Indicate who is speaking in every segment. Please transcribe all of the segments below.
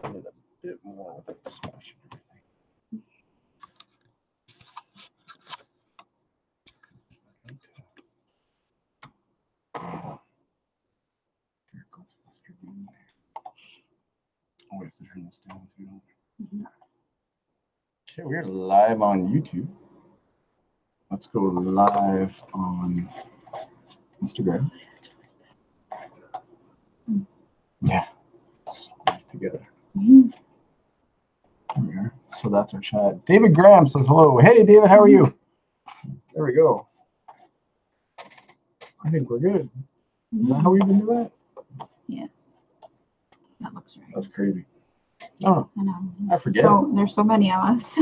Speaker 1: a bit more without smashing everything. Oh, we have to turn this down too. Okay, we're live on YouTube. Let's go live on Instagram. Yeah, let's together. There we are. So that's our chat. David Graham says hello. Hey, David, how are you? There we go. I think we're good. Is that how we've been doing it?
Speaker 2: Yes. That looks right.
Speaker 1: That's crazy. Oh,
Speaker 2: I know.
Speaker 1: I forget.
Speaker 2: So, there's so many of us.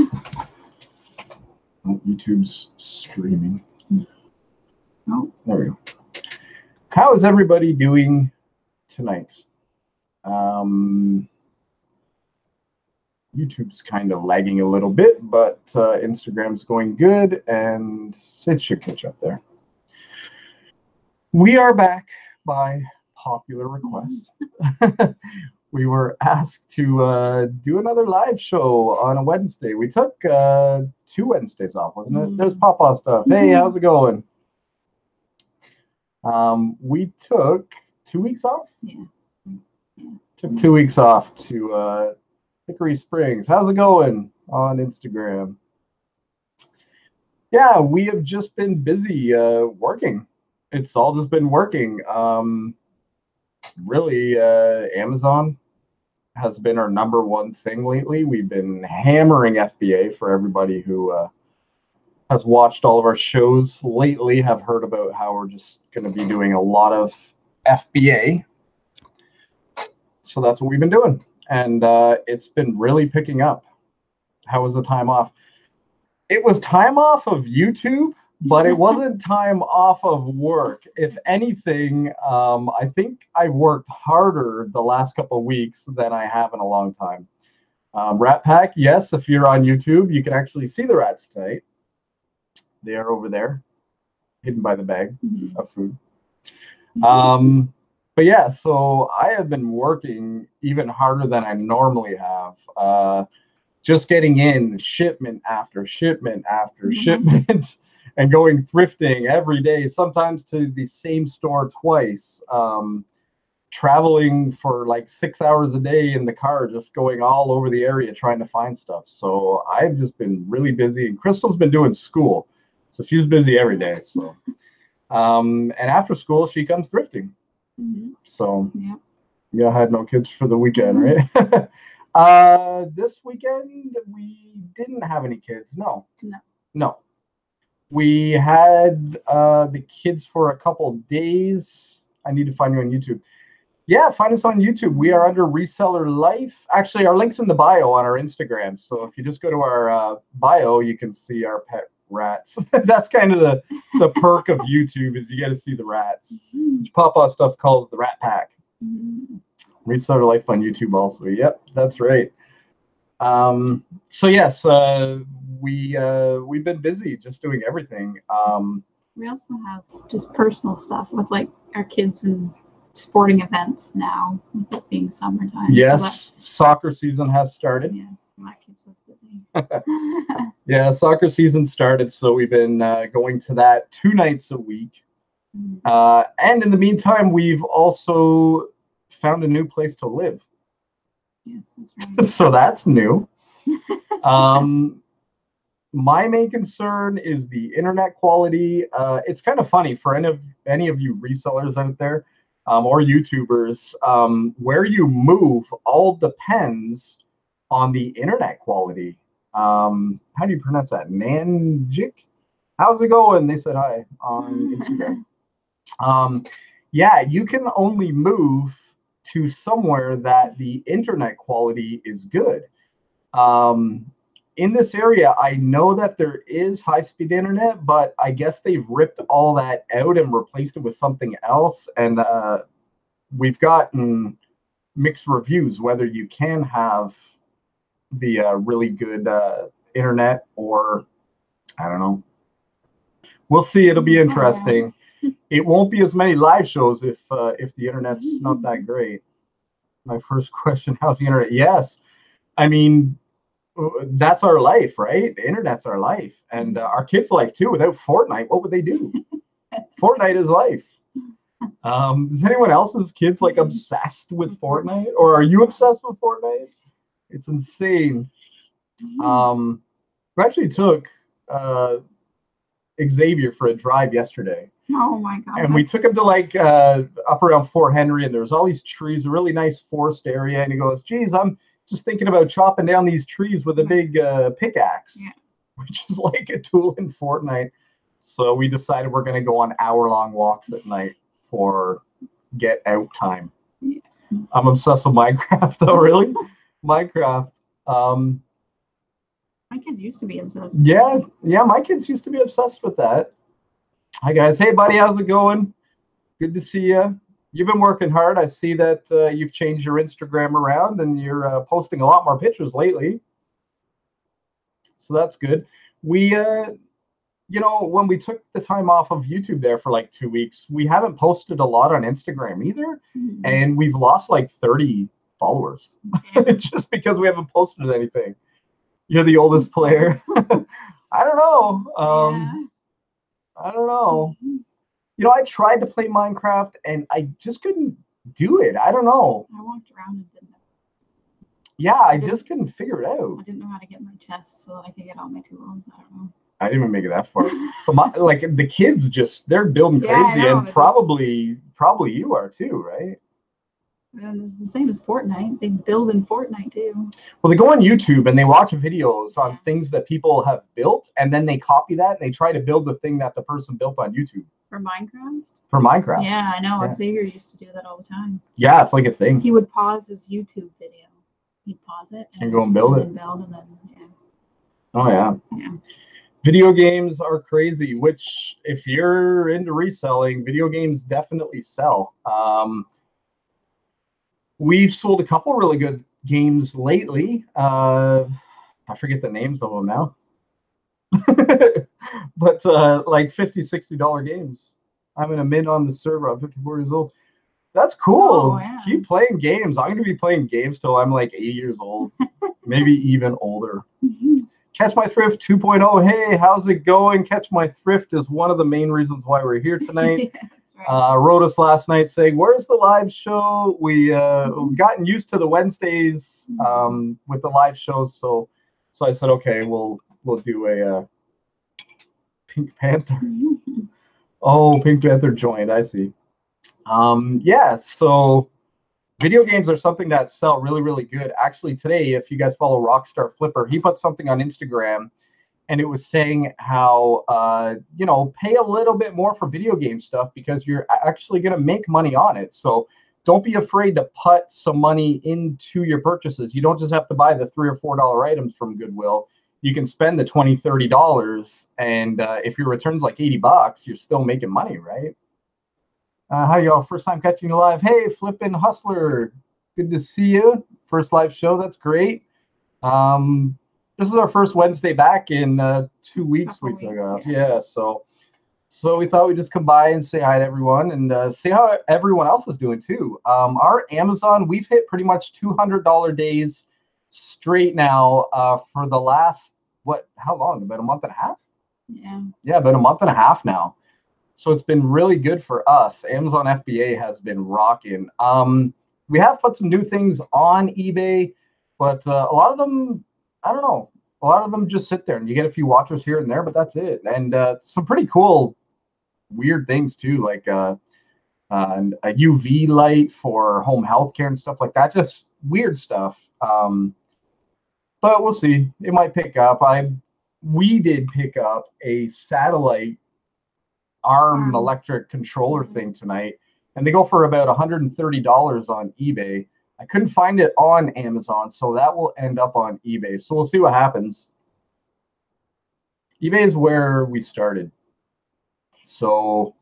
Speaker 1: Oh, YouTube's streaming.
Speaker 2: Oh.
Speaker 1: There we go. How is everybody doing tonight? YouTube's kind of lagging a little bit, but Instagram's going good, and it should catch up there. We are back by popular request. We were asked to do another live show on a Wednesday. We took 2 Wednesdays off, wasn't it? There's Papa stuff. Hey, how's it going? We took 2 weeks off.
Speaker 2: Yeah.
Speaker 1: Took 2 weeks off to Hickory Springs. How's it going on Instagram? Yeah, we have just been busy working. It's all just been working. Really, Amazon has been our #1 thing lately. We've been hammering FBA. For everybody who has watched all of our shows lately, have heard about how we're just going to be doing a lot of FBA. So that's what we've been doing. And it's been really picking up. How was the time off? It was time off of YouTube, but it wasn't time off of work. If anything, I think I worked harder the last couple of weeks than I have in a long time. Rat Pack, yes, if you're on YouTube, you can actually see the rats tonight. They are over there, hidden by the bag of food. But yeah, so I have been working even harder than I normally have. Just getting in shipment after shipment after shipment and going thrifting every day, sometimes to the same store twice. Traveling for like 6 hours a day in the car, just going all over the area trying to find stuff. So I've just been really busy, and Crystal's been doing school. So she's busy every day. So, and after school, she comes thrifting. So, yeah, I had no kids for the weekend, right? This weekend, we didn't have any kids. No. We had the kids for a couple days. I need to find you on YouTube. Yeah, find us on YouTube. We are under Reseller Life. Actually, our link's in the bio on our Instagram. So if you just go to our bio, you can see our pet rats. That's kind of the perk of YouTube, is you get to see the rats, which Papa Stuff calls the Rat Pack. Reseller Life on YouTube also. Yep, that's right. So yes, we've been busy just doing everything.
Speaker 2: We also have just personal stuff with like our kids and sporting events now, with it being summertime.
Speaker 1: Yes, so soccer season has started.
Speaker 2: Yes, that keeps us busy.
Speaker 1: Yeah, soccer season started, so we've been going to that 2 nights a week. And in the meantime, we've also found a new place to live.
Speaker 2: Yes, that's right.
Speaker 1: So that's new. My main concern is the internet quality. It's kind of funny for any of you resellers out there, or YouTubers, where you move all depends on the internet quality. How do you pronounce that? Nanjik? How's it going? They said hi on Instagram. Yeah, you can only move to somewhere that the internet quality is good. In this area, I know that there is high-speed internet, but I guess they've ripped all that out and replaced it with something else. And we've gotten mixed reviews whether you can have the really good internet, or I don't know. We'll see. It'll be interesting. It won't be as many live shows if the internet's not that great. My first question, how's the internet? Yes. I mean, that's our life, right? The internet's our life. And our kids' life, too. Without Fortnite, what would they do? Fortnite is life. Is anyone else's kids like obsessed with Fortnite? Or are you obsessed with Fortnite? It's insane. We actually took Xavier for a drive yesterday.
Speaker 2: Oh my God.
Speaker 1: And we took him to like up around Fort Henry, and there's all these trees, a really nice forest area. And he goes, geez, I'm just thinking about chopping down these trees with a big pickaxe, which is like a tool in Fortnite. So we decided we're going to go on hour-long walks at night for get out time. Yeah. I'm obsessed with Minecraft, though, really. Minecraft.
Speaker 2: My kids used to be obsessed with
Speaker 1: that. Yeah, my kids used to be obsessed with that. Hi, guys. Hey, buddy, how's it going? Good to see you. You've been working hard. I see that you've changed your Instagram around, and you're posting a lot more pictures lately. So that's good. We, you know, when we took the time off of YouTube there for like 2 weeks, we haven't posted a lot on Instagram either. And we've lost like 30 followers just because we haven't posted anything. You're the oldest player. I don't know. I don't know. You know, I tried to play Minecraft and I just couldn't do it. I don't know.
Speaker 2: I walked around and didn't.
Speaker 1: Yeah, I just couldn't figure it out.
Speaker 2: I didn't know how to get my chest so that I could get all my tools. I don't know.
Speaker 1: I didn't even make it that far. But like the kids they're building crazy, and probably you are too, right?
Speaker 2: And it's the same as Fortnite. They build in Fortnite too.
Speaker 1: Well, they go on YouTube and they watch videos on things that people have built, and then they copy that and they try to build the thing that the person built on YouTube.
Speaker 2: For Minecraft?
Speaker 1: For Minecraft.
Speaker 2: Yeah, I know. Xavier used to do that all the time.
Speaker 1: Yeah, it's like a thing.
Speaker 2: He would pause his YouTube video. He'd pause it
Speaker 1: and go and build it.
Speaker 2: And then,
Speaker 1: Oh, yeah.
Speaker 2: Yeah.
Speaker 1: Video games are crazy, which if you're into reselling, video games definitely sell. We've sold a couple really good games lately. I forget the names of them now. But like $50, $60 games. I'm in a mint on the server. I'm 54 years old. That's cool.
Speaker 2: Oh, yeah.
Speaker 1: Keep playing games. I'm going to be playing games till I'm like 80 years old, maybe even older. Catch My Thrift 2.0. Hey, how's it going? Catch My Thrift is one of the main reasons why we're here tonight.
Speaker 2: Yeah, that's right.
Speaker 1: Wrote us last night saying, where's the live show? We've gotten used to the Wednesdays with the live shows. So I said, okay, we'll do a Pink Panther. Oh, Pink Panther joined. I see. Yeah, so video games are something that sell really, really good. Actually, today, if you guys follow Rockstar Flipper, he put something on Instagram, and it was saying how, you know, pay a little bit more for video game stuff because you're actually going to make money on it. So don't be afraid to put some money into your purchases. You don't just have to buy the $3 or $4 items from Goodwill. You can spend the $20, $30, and if your return's like $80, you're still making money, right? How y'all? First time catching you live. Hey, Flippin' Hustler. Good to see you. First live show. That's great. This is our first Wednesday back in 2 weeks. We took off. Yeah. So we thought we'd just come by and say hi to everyone and see how everyone else is doing too. Our Amazon, we've hit pretty much $200 days straight now for the last, how long? About a month and a half?
Speaker 2: Yeah.
Speaker 1: Yeah, about a month and a half now. So it's been really good for us. Amazon FBA has been rocking. We have put some new things on eBay, but a lot of them, I don't know. A lot of them just sit there and you get a few watchers here and there, but that's it. And some pretty cool, weird things too, like a UV light for home healthcare and stuff like that. Just weird stuff. But we'll see. It might pick up. We did pick up a satellite arm electric controller thing tonight, and they go for about $130 on eBay. I couldn't find it on Amazon, so that will end up on eBay. So we'll see what happens. eBay is where we started, so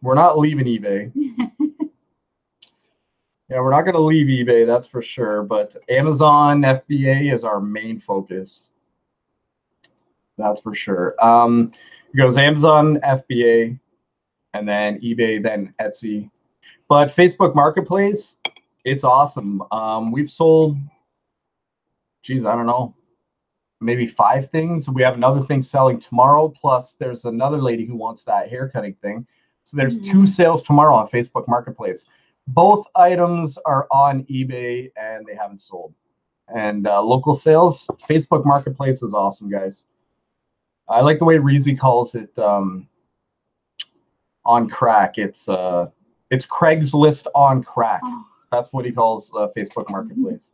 Speaker 1: we're not leaving eBay. Yeah, we're not going to leave eBay, that's for sure, but Amazon FBA is our main focus. That's for sure. It goes Amazon, FBA, and then eBay, then Etsy. But Facebook Marketplace, It's awesome. We've sold, geez, I don't know, maybe 5 things. We have another thing selling tomorrow. Plus, there's another lady who wants that hair cutting thing. So there's 2 sales tomorrow on Facebook Marketplace. Both items are on eBay and they haven't sold. And local sales, Facebook Marketplace is awesome, guys. I like the way Reezy calls it on crack. It's Craigslist on crack. That's what he calls Facebook Marketplace.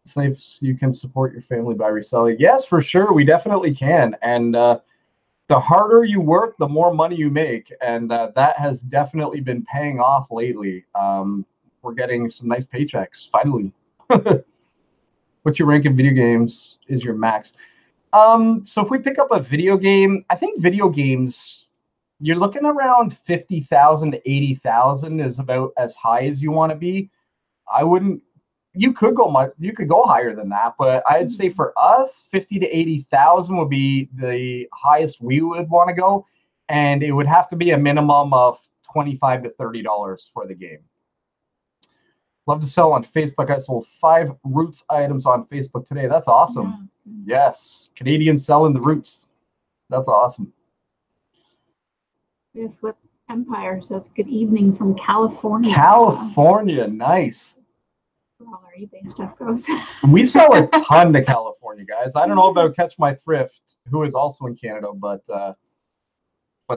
Speaker 1: It's nice you can support your family by reselling. Yes, for sure. We definitely can. And the harder you work, the more money you make. And that has definitely been paying off lately. We're getting some nice paychecks, finally. What's your rank in video games is your max? So if we pick up a video game, I think video games, you're looking around 50,000 to 80,000 is about as high as you want to be. I wouldn't, you could go higher than that, but I'd say for us, 50 to 80,000 would be the highest we would want to go. And it would have to be a minimum of $25 to $30 for the game. Love to sell on Facebook. I sold 5 Roots items on Facebook today. That's awesome. Yeah. Yes. Canadians selling the Roots. That's awesome.
Speaker 2: Yeah, Flip Empire says, good evening from California.
Speaker 1: California. Nice.
Speaker 2: Where all our eBay stuff goes.
Speaker 1: We sell a ton to California, guys. I don't know about Catch My Thrift, who is also in Canada, but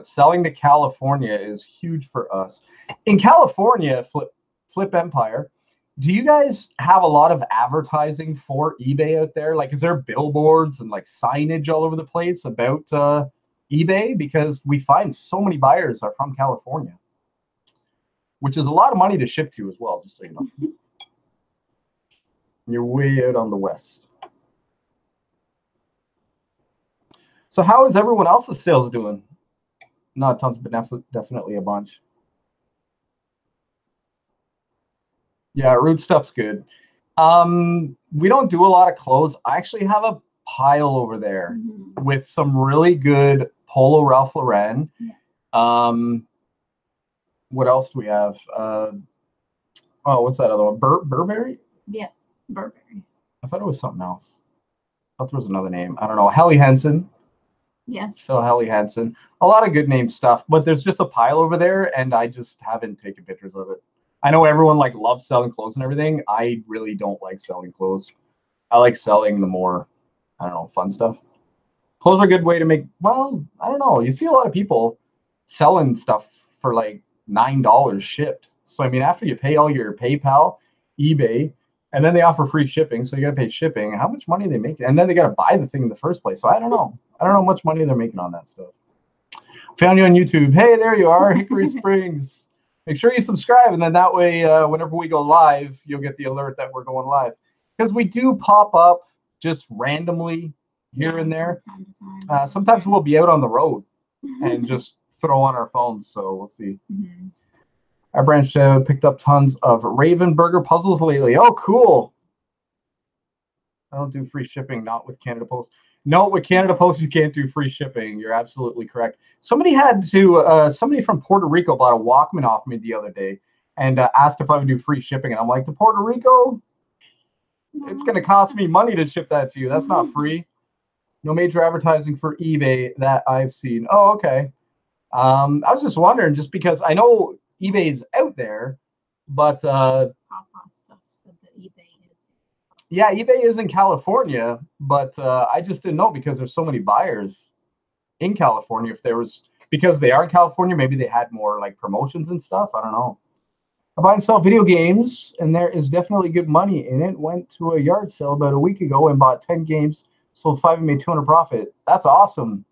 Speaker 1: selling to California is huge for us. In California, Flip Empire, do you guys have a lot of advertising for eBay out there? Like, is there billboards and like signage all over the place about eBay? Because we find so many buyers are from California, which is a lot of money to ship to as well, just so you know. You're way out on the west. So how is everyone else's sales doing? Not tons, but definitely a bunch. Yeah, root stuff's good. We don't do a lot of clothes. I actually have a pile over there with some really good Polo Ralph Lauren. What else do we have? Oh, what's that other one? Burberry?
Speaker 2: Yeah, Burberry.
Speaker 1: I thought it was something else. I thought there was another name. I don't know. Helly Hansen.
Speaker 2: Yes.
Speaker 1: So Helly Hansen. A lot of good name stuff, but there's just a pile over there, and I just haven't taken pictures of it. I know everyone like loves selling clothes and everything. I really don't like selling clothes. I like selling the more, I don't know, fun stuff. Clothes are a good way to make, well, I don't know. You see a lot of people selling stuff for like $9 shipped. So, I mean, after you pay all your PayPal, eBay, and then they offer free shipping, so you got to pay shipping, how much money they make? And then they got to buy the thing in the first place. So I don't know. I don't know how much money they're making on that stuff. Found you on YouTube. Hey, there you are, Hickory Springs. Make sure you subscribe, and then that way, whenever we go live, you'll get the alert that we're going live. Because we do pop up just randomly here and there. Sometimes we'll be out on the road and just throw on our phones, so we'll see. I branched out, picked up tons of Raven Burger puzzles lately. Oh, cool. I don't do free shipping, not with Canada Post. No, with Canada Post, you can't do free shipping. You're absolutely correct. Somebody from Puerto Rico bought a Walkman off me the other day and asked if I would do free shipping. And I'm like, to Puerto Rico? It's going to cost me money to ship that to you. That's not free. No major advertising for eBay that I've seen. Oh, okay. I was just wondering, just because I know eBay's out there, but yeah, eBay is in California, but I just didn't know because there's so many buyers in California. If there was, because they are in California, maybe they had more like promotions and stuff. I don't know. I buy and sell video games, and there is definitely good money in it. Went to a yard sale about a week ago and bought 10 games, sold 5 and made 200 profit. That's awesome.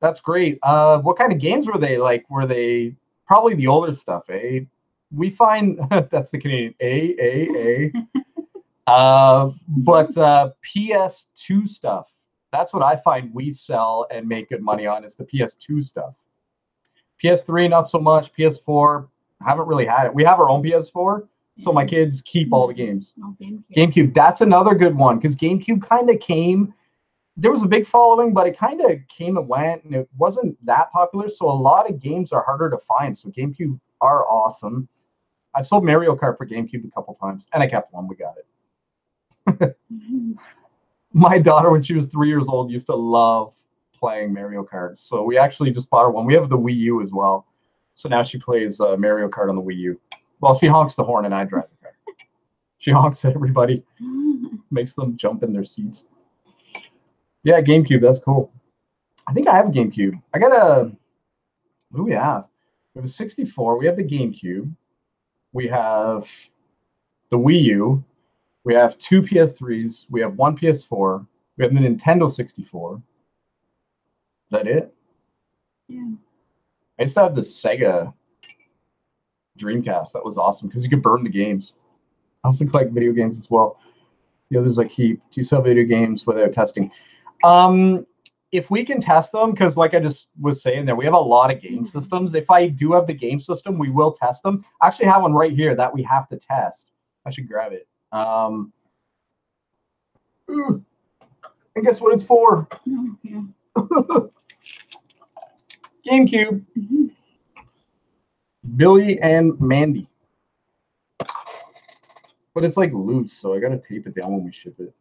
Speaker 1: That's great. What kind of games were they? Like, were they probably the older stuff, eh? We find that's the Canadian but PS2 stuff. That's what I find we sell and make good money on, is the PS2 stuff. PS3, not so much. PS4, haven't really had it. We have our own PS4, so my kids keep all the games. GameCube, that's another good one, because GameCube kind of came. There was a big following, but it kind of came and went, and it wasn't that popular. So a lot of games are harder to find. So GameCube are awesome. I've sold Mario Kart for GameCube a couple times, and I kept one. We got it. My daughter, when she was 3 years old, used to love playing Mario Kart. So we actually just bought her one. We have the Wii U as well. So now she plays Mario Kart on the Wii U. Well, she honks the horn and I drive the car. She honks at everybody, makes them jump in their seats. Yeah, GameCube, that's cool. I think I have a GameCube. I got a, what do we have? We have a 64. We have the GameCube. We have the Wii U. We have 2 PS3s. We have 1 PS4. We have the Nintendo 64. Is that it?
Speaker 2: Yeah.
Speaker 1: I used to have the Sega Dreamcast. That was awesome because you could burn the games. I also collect video games as well. The others like heap. Do you sell video games without testing? If we can test them, because like I just was saying there, we have a lot of game systems. If I do have the game system, we will test them. I actually have one right here that we have to test. I should grab it. And guess what it's for?
Speaker 2: Oh, yeah.
Speaker 1: GameCube. Billy and Mandy. But it's like loose, so I gotta tape it down when we ship it.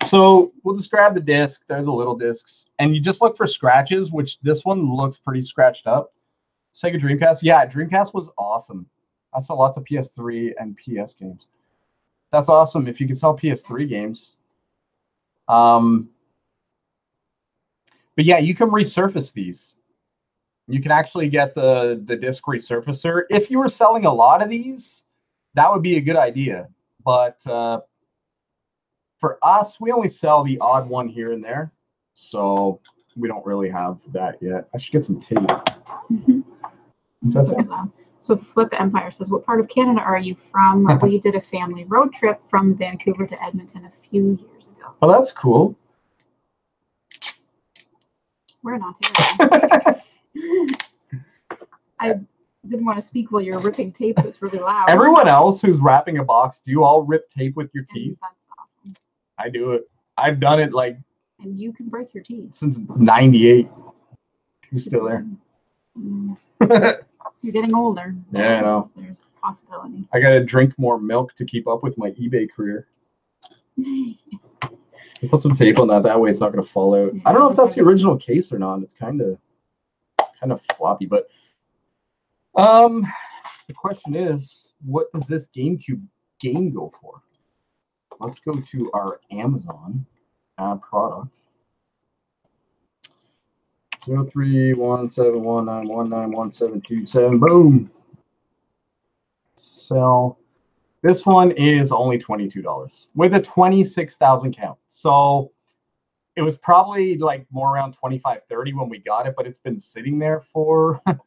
Speaker 1: So we'll just grab the disc. They're the little discs. And you just look for scratches, which this one looks pretty scratched up. Sega Dreamcast. Yeah, Dreamcast was awesome. I saw lots of PS3 and PS games. That's awesome if you can sell PS3 games. But yeah, you can resurface these. You can actually get the disc resurfacer. If you were selling a lot of these, that would be a good idea. But for us, we only sell the odd one here and there. So we don't really have that yet. I should get some tape.
Speaker 2: So Flip Empire says, what part of Canada are you from? We did a family road trip from Vancouver to Edmonton a few years ago.
Speaker 1: Oh, that's cool.
Speaker 2: We're in Ontario. I didn't want to speak while you're ripping tape. It's really loud.
Speaker 1: Everyone else who's wrapping a box, do you all rip tape with your teeth?
Speaker 2: That's awesome.
Speaker 1: I do it. I've done it like.
Speaker 2: And you can break your teeth.
Speaker 1: Since '98. You're still there.
Speaker 2: You're getting older.
Speaker 1: Yeah, I know.
Speaker 2: There's a possibility.
Speaker 1: I got to drink more milk to keep up with my eBay career. Put some tape on that. That way it's not going to fall out. I don't know if that's the original case or not. It's kind of floppy, but the question is, what does this GameCube game go for? Let's go to our Amazon product. 031719191727. Boom. Sell. This one is only $22 with a 26,000 count. So it was probably like more around 25, 30 when we got it, but it's been sitting there for I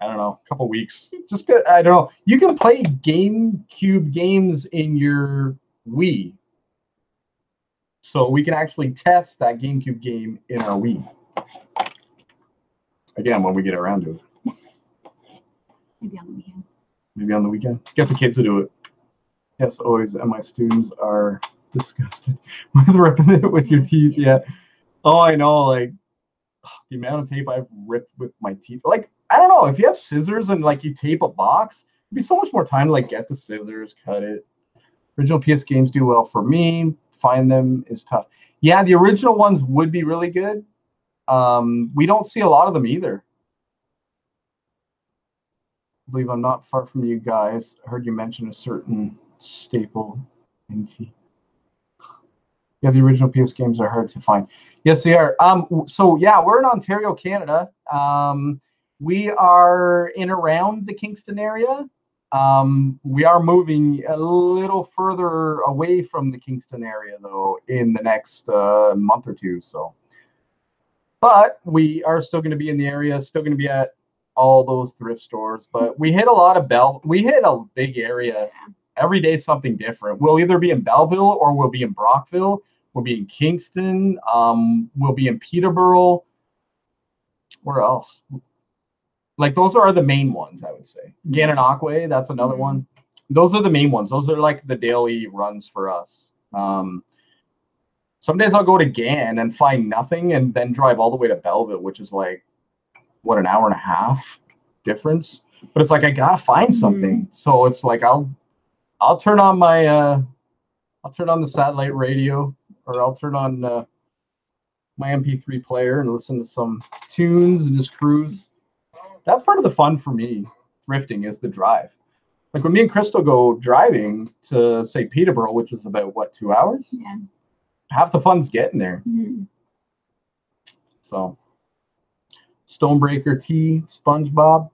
Speaker 1: don't know, a couple weeks. Just I don't know. You can play GameCube games in your Wii. So we can actually test that GameCube game in our Wii. Again, when we get around to it.
Speaker 2: Maybe on the weekend.
Speaker 1: Maybe on the weekend. Get the kids to do it. Yes, always. And my students are disgusted with ripping it with your teeth. Yeah. Oh, I know. Like the amount of tape I've ripped with my teeth. Like, I don't know. If you have scissors and like you tape a box, it'd be so much more time to like get the scissors, cut it. Original PS games do well for me. Find them is tough. Yeah, the original ones would be really good. We don't see a lot of them either. I believe I'm not far from you guys. I heard you mention a certain staple in tea. Yeah, the original PS games are hard to find. Yes, they are. So yeah, we're in Ontario, Canada. We are in around the Kingston area. We are moving a little further away from the Kingston area, though, in the next month or two. So, but we are still going to be in the area, still going to be at all those thrift stores. But we hit a lot of we hit a big area. Every day something different. We'll either be in Belleville or we'll be in Brockville. We'll be in Kingston. We'll be in Peterborough. Where else? Like those are the main ones, I would say. Gananoque, that's another one. Those are the main ones. Those are like the daily runs for us. Some days I'll go to Gan and find nothing and then drive all the way to Belleville, which is like, what, an hour and a half difference? But it's like I gotta find something. So it's like I'll turn on my I'll turn on the satellite radio, or I'll turn on my MP3 player and listen to some tunes and just cruise. That's part of the fun for me. Thrifting is the drive. Like when me and Crystal go driving to, say, Peterborough, which is about, what, 2 hours?
Speaker 2: Yeah.
Speaker 1: Half the fun's getting there. So, Stonebreaker tea, SpongeBob.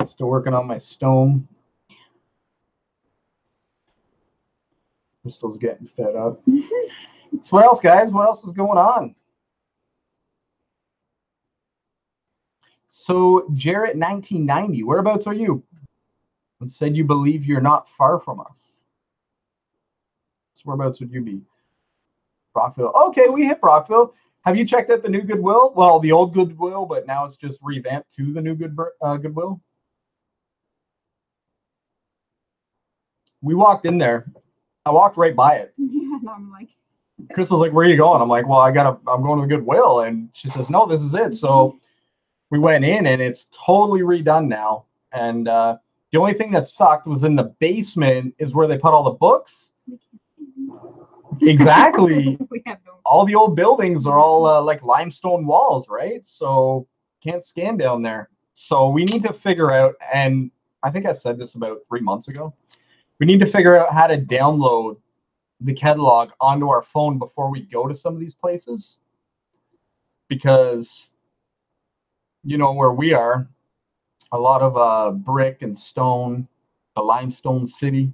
Speaker 1: Still working on my stone. Crystal's getting fed up. So what else, guys? What else is going on? So, Jarrett 1990, whereabouts are you? And said you believe you're not far from us. So whereabouts would you be? Brockville. Okay, we hit Brockville. Have you checked out the new Goodwill? Well, the old Goodwill, but now it's just revamped to the new Goodwill. We walked in there. I walked right by it.
Speaker 2: Yeah, and I'm like,
Speaker 1: Crystal's like, where are you going? I'm like, well, I'm going to the Goodwill. And she says, no, this is it. So we went in and it's totally redone now. And the only thing that sucked was in the basement is where they put all the books. Exactly. All the old buildings are all like limestone walls, right? So can't scan down there. So we need to figure out, and I think I said this about 3 months ago, we need to figure out how to download the catalog onto our phone before we go to some of these places. Because, you know, where we are, a lot of brick and stone, a limestone city.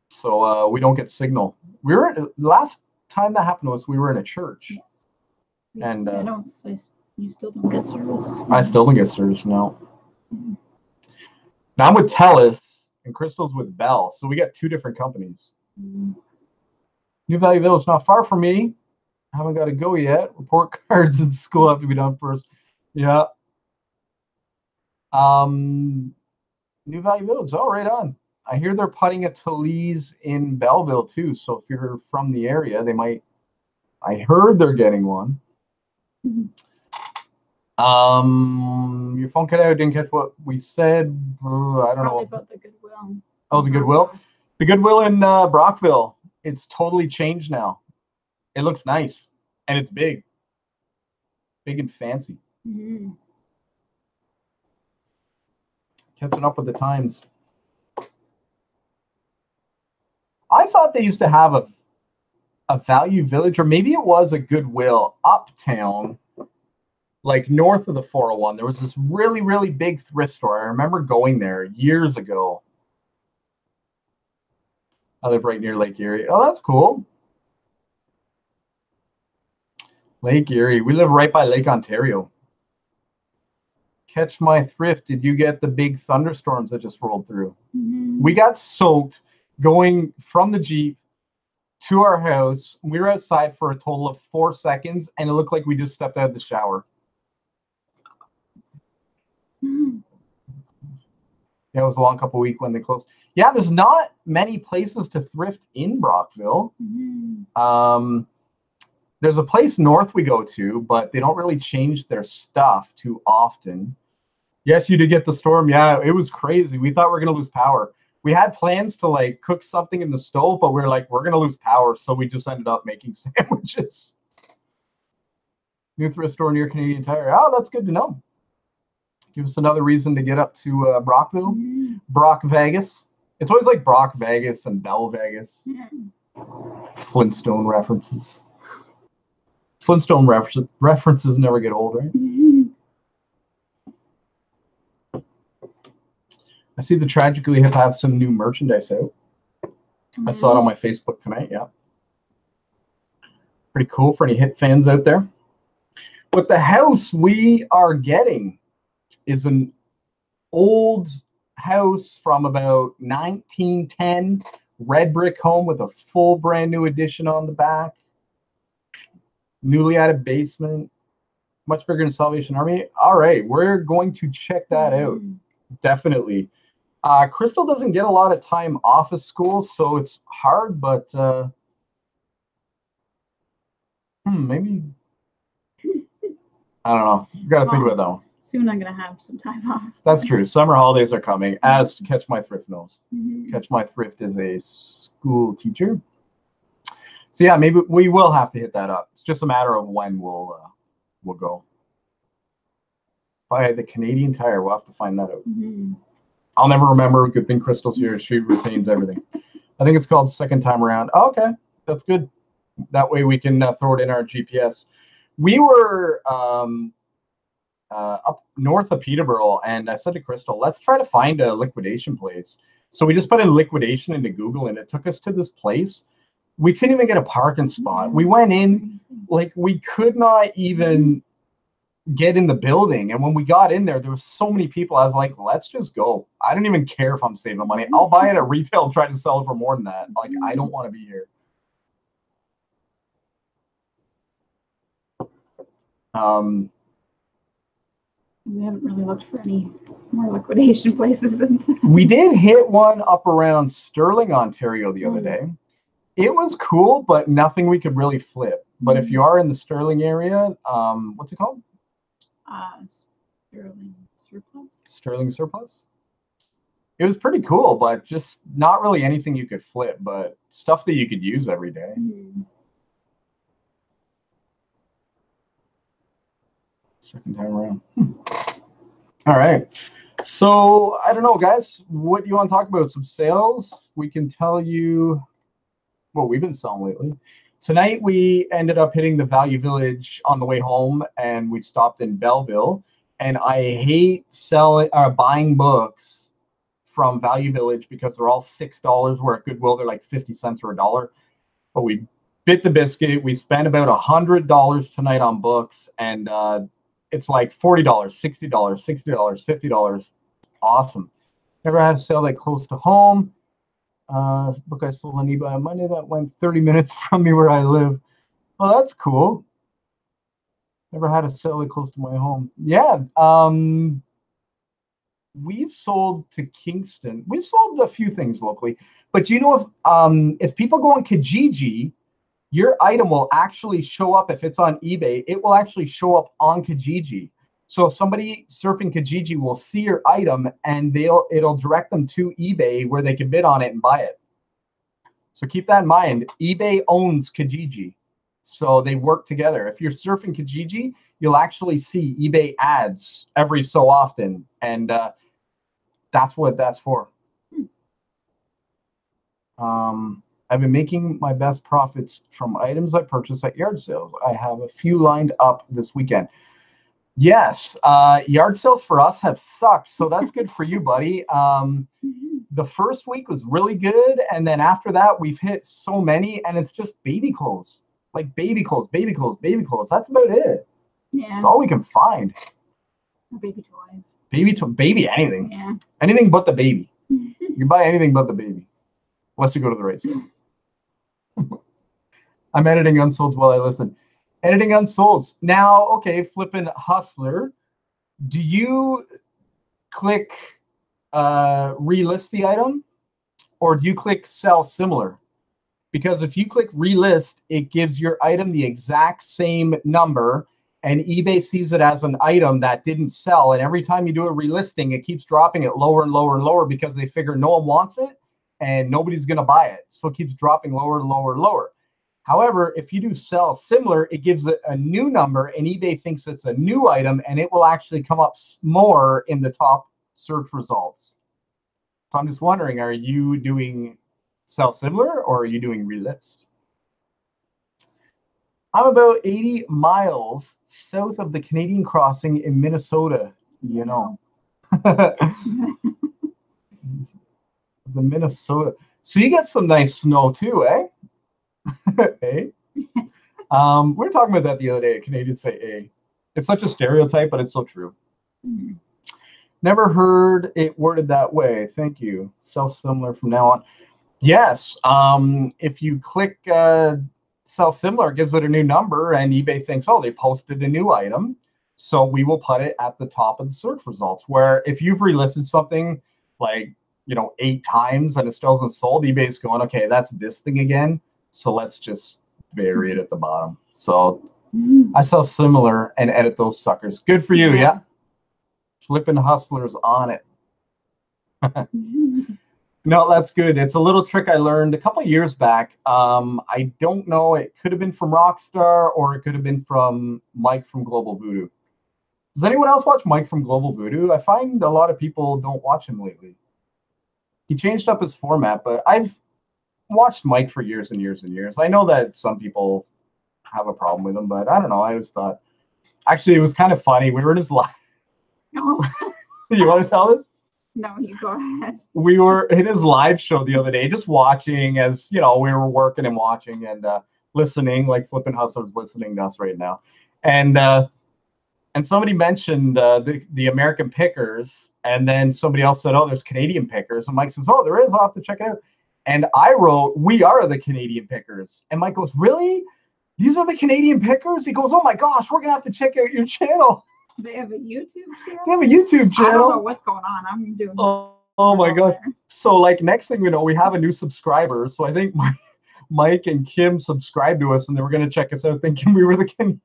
Speaker 1: So we don't get signal. We were last time that happened to us, we were in a church.
Speaker 2: Yes.
Speaker 1: And
Speaker 2: you still don't get service.
Speaker 1: I still don't get service now. Now I'm with Telus and Crystal's with Bell. So we got 2 different companies. New Valley Village, not far from me. I haven't got to go yet. Report cards in school have to be done first. Yeah. New Valley Village. Oh, right on. I hear they're putting a Telus in Belleville too. So if you're from the area, they might. I heard they're getting one. Your phone cut out. Didn't catch what we said. I don't know.
Speaker 2: About the Goodwill.
Speaker 1: Oh, the Goodwill. The Goodwill in Brockville. It's totally changed now. It looks nice and it's big and fancy. Catching up with the times. I thought they used to have a Value Village, or maybe it was a Goodwill uptown, like north of the 401. There was this really, really big thrift store. I remember going there years ago. I live right near Lake Erie. Oh, that's cool. Lake Erie. We live right by Lake Ontario. Catch my thrift. Did you get the big thunderstorms that just rolled through? We got soaked going from the Jeep to our house. We were outside for a total of 4 seconds, and it looked like we just stepped out of the shower. Yeah, it was a long couple week when they closed. Yeah, there's not many places to thrift in Brockville. There's a place north we go to, but they don't really change their stuff too often. Yes, you did get the storm. Yeah, it was crazy. We thought we were going to lose power. We had plans to like cook something in the stove, but we were like, we're going to lose power. So we just ended up making sandwiches. New thrift store near Canadian Tire. Oh, that's good to know. Give us another reason to get up to Brockville. Brock Vegas. It's always like Brock Vegas and Bell Vegas. Flintstone references. Flintstone references never get old, right? I see the Tragically Hip have some new merchandise out. I saw it on my Facebook tonight, yeah. Pretty cool for any hip fans out there. But the house we are getting is an old house from about 1910, red brick home with a full brand new addition on the back. Newly added basement, much bigger than Salvation Army. All right, we're going to check that out. Definitely. Crystal doesn't get a lot of time off of school, so it's hard, but maybe I don't know. You got to think about that one.
Speaker 2: Soon I'm going to have some time off.
Speaker 1: That's true. Summer holidays are coming, as Catch My Thrift knows.
Speaker 2: Mm-hmm.
Speaker 1: Catch My Thrift is a school teacher. So yeah, maybe we will have to hit that up. It's just a matter of when we'll go. By the Canadian Tire, we'll have to find that out.
Speaker 2: Mm-hmm.
Speaker 1: I'll never remember. Good thing Crystal's here. She retains everything. I think it's called Second Time Around. Oh, okay, that's good. That way we can throw it in our GPS. We were up north of Peterborough, and I said to Crystal, let's try to find a liquidation place. So we just put in liquidation into Google, and it took us to this place. We couldn't even get a parking spot. We went in, like, we could not even get in the building. And when we got in there, there was so many people. I was like, let's just go. I don't even care if I'm saving money. I'll buy it at retail and try to sell it for more than that. Like, I don't want to be here.
Speaker 2: We haven't really looked for any more liquidation places.
Speaker 1: We did hit one up around Sterling, Ontario the other day. It was cool, but nothing we could really flip. But if you are in the Sterling area, what's it called?
Speaker 2: Sterling Surplus.
Speaker 1: Sterling Surplus. It was pretty cool, but just not really anything you could flip, but stuff that you could use every day.
Speaker 2: Mm-hmm.
Speaker 1: Second time around. All right. So I don't know, guys. What do you want to talk about? Some sales? We can tell you what we've been selling lately. Tonight we ended up hitting the Value Village on the way home, and we stopped in Belleville. And I hate buying books from Value Village because they're all $6, where at Goodwill they're like 50 cents or $1. But we bit the biscuit. We spent about $100 tonight on books, and it's like $40, $60, $60, $50. Awesome. Never had a sale that close to home. Book I sold on eBay on Monday that went 30 minutes from me where I live. Well, that's cool. Never had a sale that close to my home. Yeah. We've sold to Kingston. We've sold a few things locally, but you know, if people go on Kijiji, your item will actually show up. If it's on eBay, it will actually show up on Kijiji. So if somebody surfing Kijiji will see your item, and it'll direct them to eBay where they can bid on it and buy it. So keep that in mind. eBay owns Kijiji, so they work together. If you're surfing Kijiji, you'll actually see eBay ads every so often, and that's what that's for. I've been making my best profits from items I purchase at yard sales. I have a few lined up this weekend. Yes, yard sales for us have sucked, so that's good for you, buddy. The first week was really good, and then after that, we've hit so many, and it's just baby clothes. Like baby clothes, baby clothes, baby clothes. That's about it.
Speaker 2: Yeah.
Speaker 1: That's all we can find.
Speaker 2: Baby toys.
Speaker 1: Baby anything.
Speaker 2: Yeah.
Speaker 1: Anything but the baby. You can buy anything but the baby. Unless you go to the race sale. I'm editing unsolds while I listen. Editing unsolds. Now, okay, flipping Hustler. Do you click relist the item, or do you click sell similar? Because if you click relist, it gives your item the exact same number, and eBay sees it as an item that didn't sell. And every time you do a relisting, it keeps dropping it lower and lower and lower because they figure no one wants it and nobody's going to buy it. So it keeps dropping lower and lower and lower. However, if you do sell similar, it gives it a new number, and eBay thinks it's a new item, and it will actually come up more in the top search results. So I'm just wondering, are you doing sell similar, or are you doing relist? I'm about 80 miles south of the Canadian crossing in Minnesota, you know. The Minnesota. So you get some nice snow too, eh? A. We're talking about that the other day. Canadians say A. It's such a stereotype, but it's so true.
Speaker 2: Mm-hmm.
Speaker 1: Never heard it worded that way. Thank you. Sell similar from now on. Yes. If you click sell similar, it gives it a new number, and eBay thinks, oh, they posted a new item, so we will put it at the top of the search results. Where if you've relisted something like 8 times and it still isn't sold, eBay's going, okay, that's this thing again. So let's just bury it at the bottom. So I sell similar and edit those suckers. Good for you, yeah. Flipping hustlers on it. No, that's good. It's a little trick I learned a couple of years back. I don't know. It could have been from Rockstar or it could have been from Mike from Global Voodoo. Does anyone else watch Mike from Global Voodoo? I find a lot of people don't watch him lately. He changed up his format, but I've watched Mike for years and years and years. I know that some people have a problem with him, but I don't know. I always thought, actually, it was kind of funny. We were in his live.
Speaker 2: Oh.
Speaker 1: You want to tell us?
Speaker 2: No, you go ahead.
Speaker 1: We were in his live show the other day, just watching as, you know, we were working and watching and listening, like Flippin' Hustlers listening to us right now. And somebody mentioned the American Pickers, and then somebody else said, oh, there's Canadian Pickers. And Mike says, oh, there is. I'll have to check it out. And I wrote, we are the Canadian Pickers. And Mike goes, really? These are the Canadian Pickers? He goes, oh my gosh, we're going to have to check out your channel.
Speaker 2: They have a YouTube channel?
Speaker 1: They have a YouTube channel.
Speaker 2: I don't know what's going on. I'm doing
Speaker 1: Oh my gosh. So like next thing we know, we have a new subscriber. So I think Mike and Kim subscribed to us and they were going to check us out thinking we were the Canadian.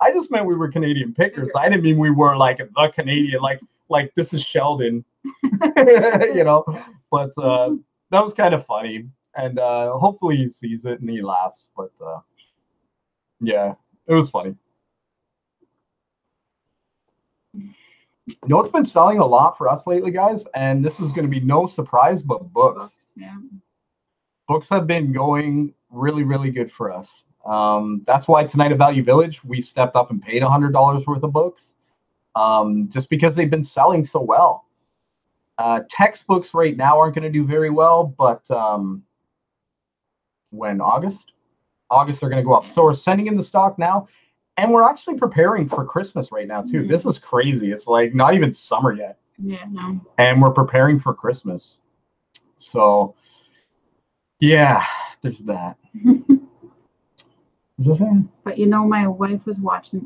Speaker 1: I just meant we were Canadian Pickers. I didn't mean we were like the Canadian, like this is Sheldon, you know, but that was kind of funny. And hopefully he sees it and he laughs. But yeah, it was funny. You know what's been selling a lot for us lately, guys? And this is going to be no surprise, but books.
Speaker 2: Yeah.
Speaker 1: Books have been going really, really good for us. That's why tonight at Value Village, we stepped up and paid $100 worth of books just because they've been selling so well. Textbooks right now aren't going to do very well, but when August they're going to go up. So we're sending in the stock now. And we're actually preparing for Christmas right now, too. This is crazy. It's like not even summer yet.
Speaker 2: Yeah, no.
Speaker 1: And we're preparing for Christmas. So, yeah, there's that. Is this it?
Speaker 2: But, you know, my wife was watching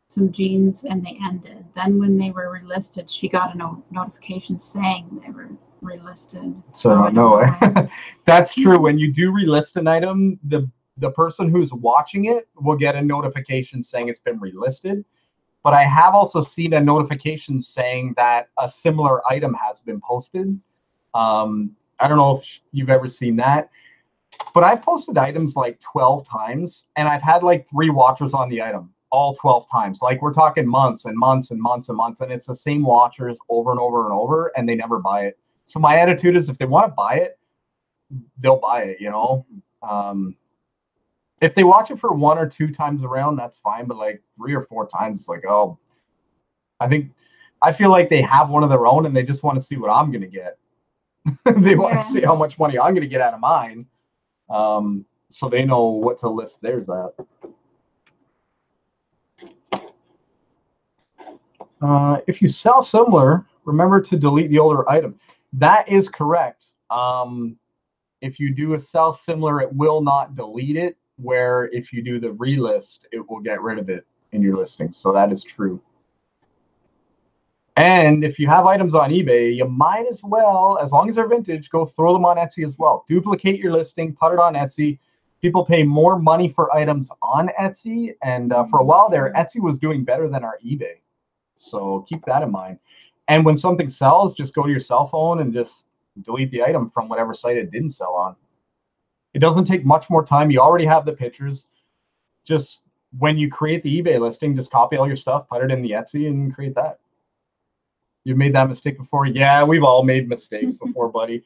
Speaker 2: some jeans and they ended. Then when they were relisted, she got a notification saying they were relisted.
Speaker 1: So no, that's true. When you do relist an item, the person who's watching it will get a notification saying it's been relisted. But I have also seen a notification saying that a similar item has been posted. I don't know if you've ever seen that, but I've posted items like 12 times and I've had like 3 watchers on the item all 12 times. Like we're talking months and months and months and months, and it's the same watchers over and over and over, and they never buy it. So my attitude is if they want to buy it, they'll buy it, you know? If they watch it for 1 or 2 times around, that's fine. But like 3 or 4 times, it's like, oh, I feel like they have one of their own and they just want to see what I'm going to get. They want to see how much money I'm going to get out of mine. So they know what to list theirs at. If you sell similar, remember to delete the older item. That is correct. If you do a sell similar, it will not delete it. Where if you do the relist, it will get rid of it in your listing. So that is true. And if you have items on eBay, you might as well, as long as they're vintage, go throw them on Etsy as well. Duplicate your listing, put it on Etsy. People pay more money for items on Etsy. And for a while there, Etsy was doing better than our eBay. So keep that in mind. And when something sells, just go to your cell phone and just delete the item from whatever site it didn't sell on. It doesn't take much more time. You already have the pictures. Just when you create the eBay listing, just copy all your stuff, put it in the Etsy, and create that. You've made that mistake before? Yeah, we've all made mistakes before, buddy.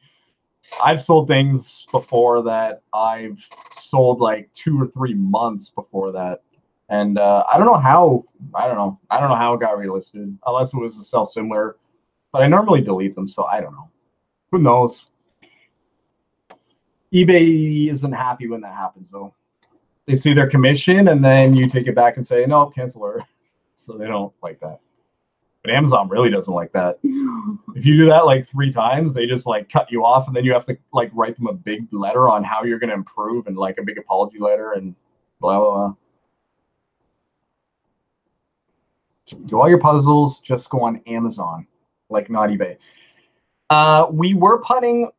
Speaker 1: I've sold things before that I've sold like 2 or 3 months before that. And I don't know how it got relisted, unless it was a sell similar. But I normally delete them, so I don't know. Who knows? eBay isn't happy when that happens, though. They see their commission, and then you take it back and say, no, cancel her. So they don't like that. But Amazon really doesn't like that. If you do that like 3 times, they just like cut you off, and then you have to like write them a big letter on how you're going to improve and like a big apology letter and blah, blah, blah. Do all your puzzles, just go on Amazon, like not eBay. We were putting...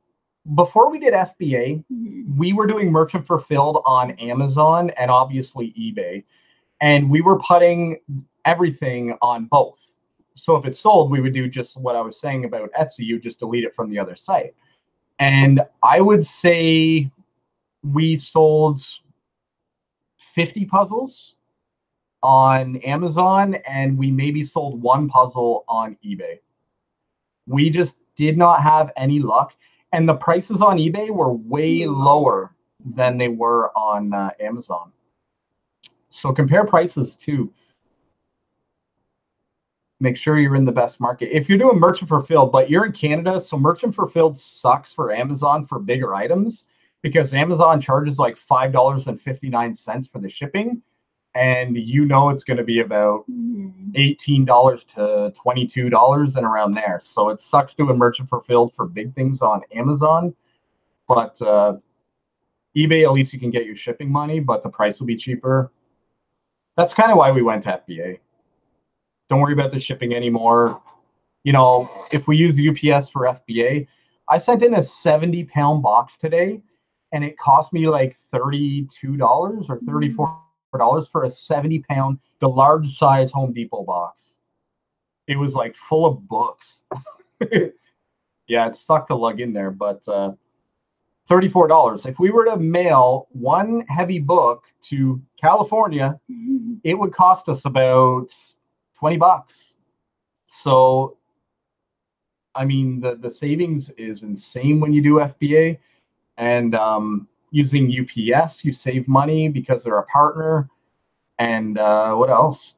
Speaker 1: Before we did FBA, we were doing merchant fulfilled on Amazon and obviously eBay. And we were putting everything on both. So if it sold, we would do just what I was saying about Etsy. You just delete it from the other site. And I would say we sold 50 puzzles on Amazon, and we maybe sold one puzzle on eBay. We just did not have any luck. And the prices on eBay were way lower than they were on Amazon. So compare prices too. Make sure you're in the best market. If you're doing merchant fulfilled, but you're in Canada, so merchant fulfilled sucks for Amazon for bigger items because Amazon charges like $5.59 for the shipping. And you know it's going to be about $18 to $22 and around there. So it sucks doing merchant fulfilled for big things on Amazon. But eBay, at least you can get your shipping money, but the price will be cheaper. That's kind of why we went to FBA. Don't worry about the shipping anymore. You know, if we use UPS for FBA, I sent in a 70-pound box today, and it cost me like $32 or $34 for a 70-pound, the large size Home Depot box. It was like full of books. Yeah, it sucked to lug in there, but $34. If we were to mail one heavy book to California, it would cost us about $20. So, I mean, the savings is insane when you do FBA. And using UPS, you save money because they're a partner. And what else?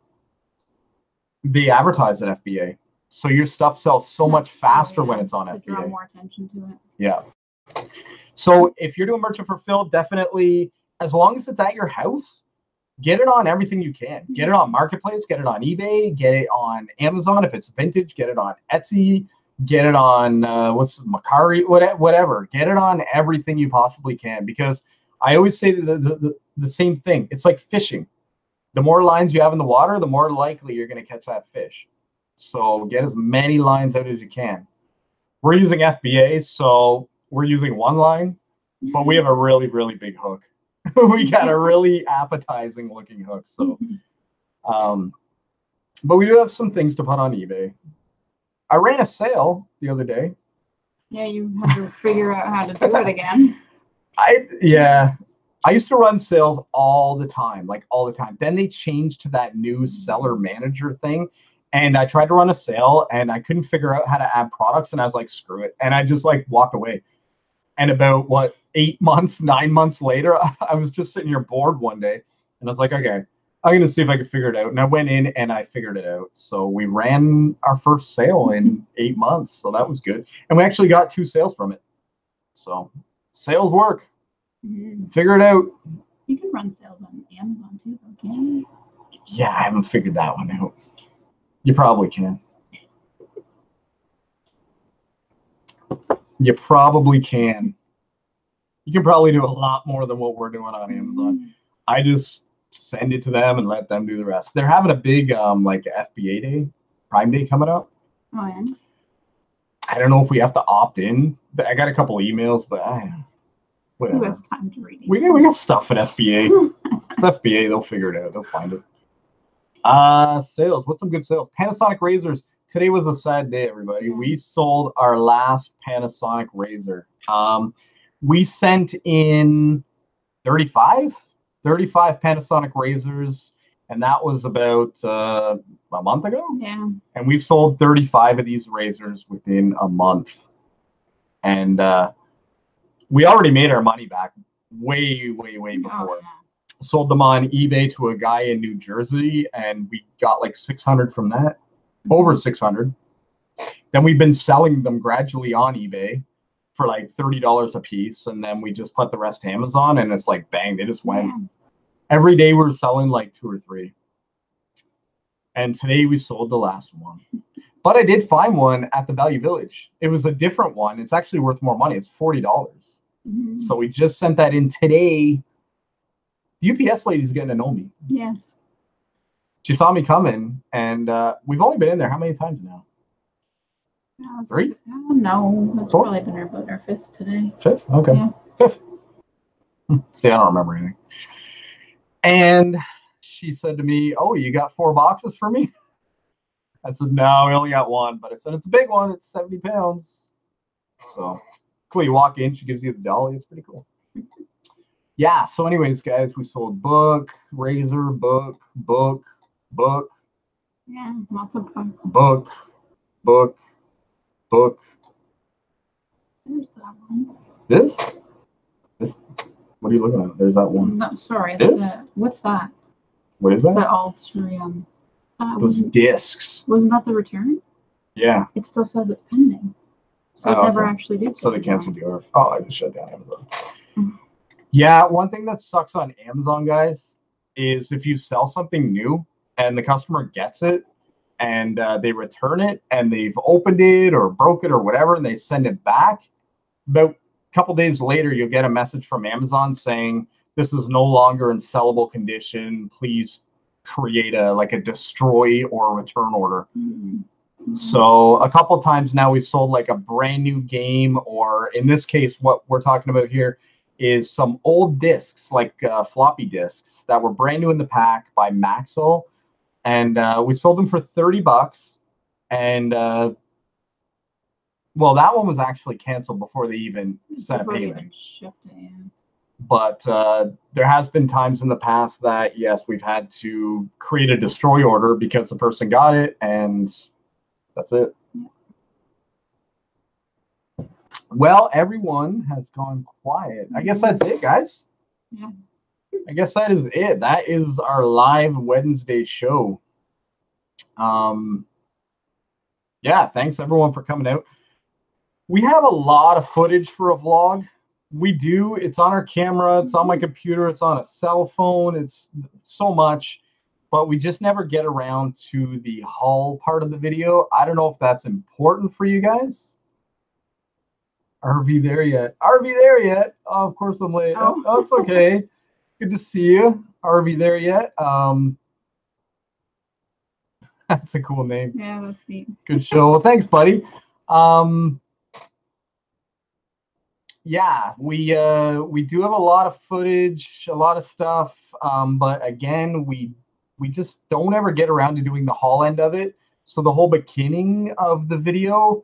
Speaker 1: They advertise at FBA. So your stuff sells so much faster when it's on FBA.
Speaker 2: Draw more attention to it.
Speaker 1: Yeah. So if you're doing merchant fulfilled, definitely, as long as it's at your house, get it on everything you can. Get it on Marketplace, get it on eBay, get it on Amazon. If it's vintage, get it on Etsy, get it on Macari, whatever. Get it on everything you possibly can, because I always say the same thing. It's like fishing. The more lines you have in the water, the more likely you're going to catch that fish. So get as many lines out as you can. We're using FBA, so we're using one line, but we have a really, really big hook. We got a really appetizing looking hook. So, but we do have some things to put on eBay. I ran a sale the other day.
Speaker 2: Yeah, you have to figure out how to do it again.
Speaker 1: I used to run sales all the time, like all the time. Then they changed to that new seller manager thing. And I tried to run a sale and I couldn't figure out how to add products. And I was like, screw it. And I just like walked away. And about 9 months later, I was just sitting here bored one day. And I was like, okay, I'm going to see if I can figure it out. And I went in and I figured it out. So we ran our first sale in 8 months. So that was good. And we actually got 2 sales from it. So sales work. Figure it out.
Speaker 2: You can run sales on Amazon too, though, can't you?
Speaker 1: Yeah, I haven't figured that one out. You probably can. You probably can. You can probably do a lot more than what we're doing on Amazon. I just send it to them and let them do the rest. They're having a big like FBA day, Prime Day coming up.
Speaker 2: Oh, yeah.
Speaker 1: I don't know if we have to opt in. I got a couple of emails, but whatever.
Speaker 2: Who has time to read it?
Speaker 1: We got stuff at FBA. It's FBA. They'll figure it out. They'll find it. Sales. What's some good sales? Panasonic razors. Today was a sad day, everybody. We sold our last Panasonic razor. We sent in 35 Panasonic razors, and that was about a month ago.
Speaker 2: Yeah. And
Speaker 1: we've sold 35 of these razors within a month. And we already made our money back way before.
Speaker 2: Oh, yeah.
Speaker 1: Sold them on eBay to a guy in New Jersey, and we got like 600 from that, over 600. Then we've been selling them gradually on eBay for like $30 a piece, and then we just put the rest to Amazon, and it's like bang, they just went. Yeah. Every day we're selling like 2 or 3. And today we sold the last one. But I did find one at the Value Village. It was a different one. It's actually worth more money. It's $40. So we just sent that in today. The UPS lady's getting to know me.
Speaker 2: Yes.
Speaker 1: She saw me coming, and we've only been in there how many times now? 3?
Speaker 2: No, it's
Speaker 1: 4?
Speaker 2: probably been about our 5th today.
Speaker 1: 5th? Okay. Yeah. 5th. See, I don't remember anything. And she said to me, "Oh, you got 4 boxes for me?" I said, "No, we only got 1." But I said, "It's a big one. It's 70 pounds." So cool. You walk in, she gives you the dolly. It's pretty cool. Yeah. So anyways, guys, we sold book, razor, book.
Speaker 2: Yeah, lots of books.
Speaker 1: Book.
Speaker 2: There's that one.
Speaker 1: This? What are you looking at? There's that one.
Speaker 2: No, sorry.
Speaker 1: This?
Speaker 2: What's that?
Speaker 1: What is that?
Speaker 2: The Altrium.
Speaker 1: Those discs.
Speaker 2: Wasn't that the return?
Speaker 1: Yeah.
Speaker 2: It still says it's pending. So it never actually did.
Speaker 1: So they canceled the order. Oh, I just shut down Amazon. Yeah, one thing that sucks on Amazon, guys, is if you sell something new and the customer gets it and they return it and they've opened it or broke it or whatever and they send it back, about a couple days later, you'll get a message from Amazon saying, "This is no longer in sellable condition. Please create a destroy or return order." So a couple times now we've sold like a brand new game, or in this case, what we're talking about here is some old discs, like floppy discs that were brand new in the pack by Maxell. And we sold them for $30. And well, that one was actually canceled before they even sent a payment. But there has been times in the past that, yes, we've had to create a destroy order because the person got it, and that's it. Yeah. Well, everyone has gone quiet. I guess that's it, guys.
Speaker 2: Yeah.
Speaker 1: I guess that is it. That is our live Wednesday show. Yeah, thanks everyone for coming out. We have a lot of footage for a vlog. We do. It's on our camera. It's on my computer. It's on a cell phone. It's so much. But we just never get around to the haul part of the video. I don't know if that's important for you guys. RV there yet? RV there yet? Oh, of course I'm late. Oh, it's okay. Good to see you. RV there yet? That's a cool name.
Speaker 2: Yeah, that's neat.
Speaker 1: Good show. Well, thanks, buddy. Yeah, we do have a lot of footage, a lot of stuff. But again, we just don't ever get around to doing the haul end of it. So the whole beginning of the video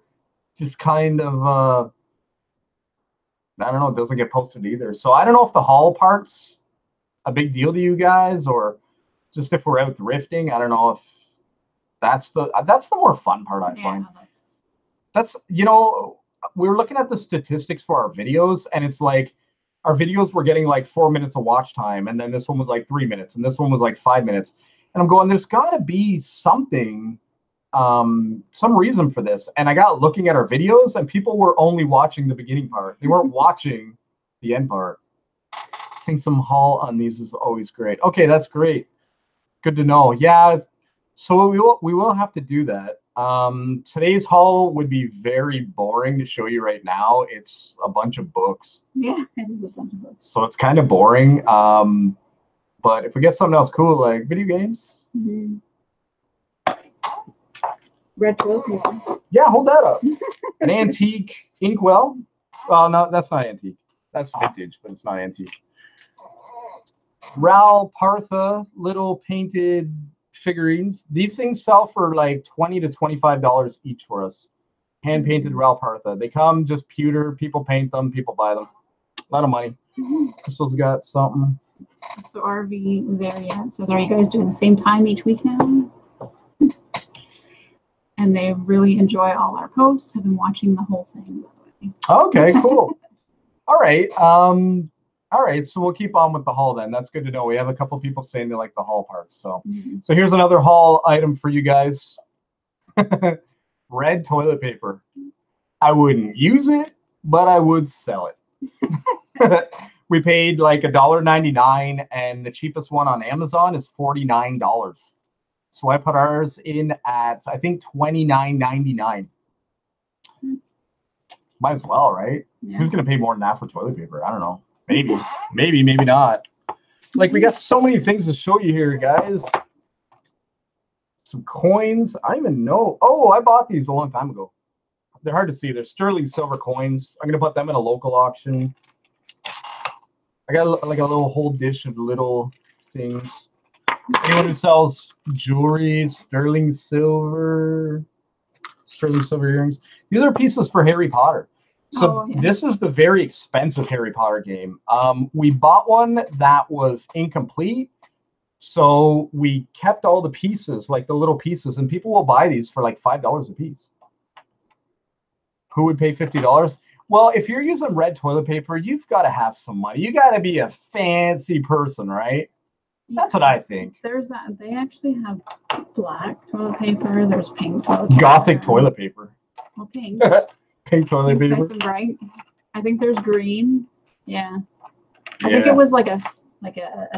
Speaker 1: just kind of, I don't know, it doesn't get posted either. So I don't know if the haul part's a big deal to you guys, or just if we're out thrifting. I don't know if that's the more fun part, I find. That's, you know, we're looking at the statistics for our videos, and it's like our videos were getting like 4 minutes of watch time, and then this one was like 3 minutes, and this one was like 5 minutes. And I'm going, there's got to be something, some reason for this. And I got looking at our videos, and people were only watching the beginning part. They weren't watching the end part. Seeing some haul on these is always great. Okay, that's great. Good to know. Yeah, so we will have to do that. Today's haul would be very boring to show you right now. It's a bunch of books.
Speaker 2: Yeah, it is a bunch of books.
Speaker 1: So it's kind of boring. But if we get something else cool, like video games.
Speaker 2: Mm-hmm. Red toilet paper.
Speaker 1: Yeah, hold that up. An antique inkwell. Well, no, that's not antique. That's vintage, but it's not antique. Ral Partha little painted figurines. These things sell for like $20 to $25 each for us. Hand painted Ral Partha. They come just pewter. People paint them. People buy them. A lot of money. Crystal's got something.
Speaker 2: So RV there yet says, "Are you guys doing the same time each week now?" And they really enjoy all our posts. Have been watching the whole thing.
Speaker 1: Okay, cool. All right. All right, so we'll keep on with the haul then. That's good to know. We have a couple people saying they like the haul parts. So, so here's another haul item for you guys. Red toilet paper. I wouldn't use it, but I would sell it. We paid like $1.99, and the cheapest one on Amazon is $49. So I put ours in at, I think, $29.99. Might as well, right? Yeah. Who's going to pay more than that for toilet paper? I don't know. Maybe, maybe not. Like, we got so many things to show you here, guys. Some coins. I don't even know. Oh, I bought these a long time ago. They're hard to see. They're sterling silver coins. I'm going to put them in a local auction. I got like a little whole dish of little things. Anyone who sells jewelry, sterling silver earrings. These are pieces for Harry Potter. So this is the very expensive Harry Potter game. We bought one that was incomplete. So we kept all the pieces, like the little pieces, and people will buy these for like $5 a piece. Who would pay $50? Well, if you're using red toilet paper, you've got to have some money. You got to be a fancy person, right? That's what I think.
Speaker 2: There's they actually have black toilet paper. There's pink toilet paper.
Speaker 1: Gothic toilet paper.
Speaker 2: Well, pink.
Speaker 1: Pink toilet paper.
Speaker 2: Nice and bright. I think there's green. Yeah. I think it was like a